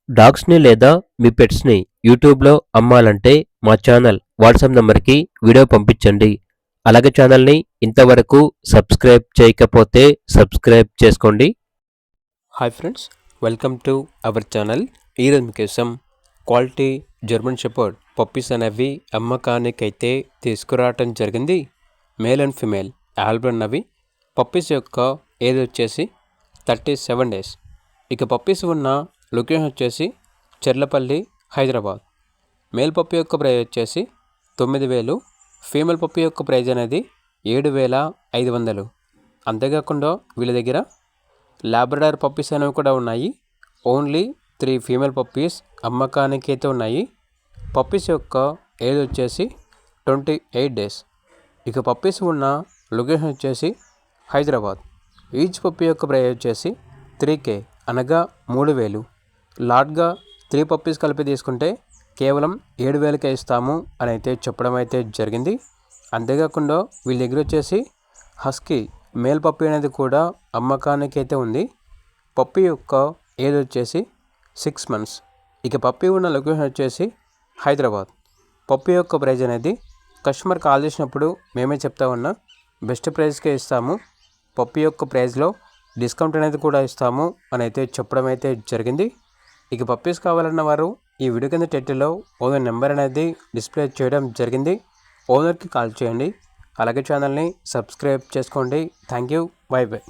డాగ్స్‌ని లేదా మీ పెట్స్‌ని యూట్యూబ్‌లో అమ్మాలంటే మా ఛానల్ వాట్సాప్ నంబర్‌కి వీడియో పంపించండి. అలాగే ఛానల్‌ని ఇంతవరకు సబ్స్క్రైబ్ చేయకపోతే సబ్స్క్రైబ్ చేసుకోండి. Hi friends, welcome to our channel. ఈరోజు మీకోసం క్వాలిటీ జర్మన్ షెపర్డ్ పప్పీస్ అనేవి అమ్మకానికైతే తీసుకురావటం జరిగింది. మేల్ అండ్ ఫిమేల్ ఆల్బర్ అన్నవి. పప్పీస్ యొక్క ఏజ్ వచ్చేసి 37 డేస్. ఇక పప్పీస్ ఉన్న లొకేషన్ వచ్చేసి చెర్లపల్లి, హైదరాబాద్. మేల్ పప్పి యొక్క ప్రైజ్ వచ్చేసి 9,000. ఫీమేల్ పప్పి యొక్క ప్రైజ్ అనేది 7,500. అంతేకాకుండా వీళ్ళ దగ్గర లాబ్రడార్ పప్పీస్ అనేవి కూడా ఉన్నాయి. ఓన్లీ 3 ఫీమేల్ పప్పీస్ అమ్మకానికి అయితే ఉన్నాయి. పప్పీస్ యొక్క ఏజ్ వచ్చేసి 28 డేస్. ఇక పప్పీస్ ఉన్న లొకేషన్ వచ్చేసి హైదరాబాద్. ఈచ్ పప్పి యొక్క ప్రైజ్ వచ్చేసి 3K అనగా 3,000. లాట్గా 3 పప్పీస్ కలిపి తీసుకుంటే కేవలం 7,000కే ఇస్తాము అని అయితే చెప్పడం అయితే జరిగింది. అంతేకాకుండా వీళ్ళ దగ్గర వచ్చేసి హస్కీ మేల్ పప్పీ అనేది కూడా అమ్మకానికి అయితే ఉంది. పప్పీ యొక్క ఏజ్ వచ్చేసి 6 months. ఇక పప్పీ ఉన్న లొకేషన్ వచ్చేసి హైదరాబాద్. పప్పీ యొక్క ప్రైజ్ అనేది కస్టమర్ కాల్ చేసినప్పుడు మేమే చెప్తా ఉన్నా బెస్ట్ ప్రైస్కే ఇస్తాము. పప్పీ యొక్క ప్రైస్లో డిస్కౌంట్ అనేది కూడా ఇస్తాము అని అయితే చెప్పడం అయితే జరిగింది. ఇక పప్పీస్ కావాలన్న వారు ఈ వీడియో కింద టైటిల్లో ఓనర్ నెంబర్ అనేది డిస్ప్లే చేయడం జరిగింది. ఓనర్కి కాల్ చేయండి. అలాగే ఛానల్ని సబ్స్క్రైబ్ చేసుకోండి. Thank you. By by.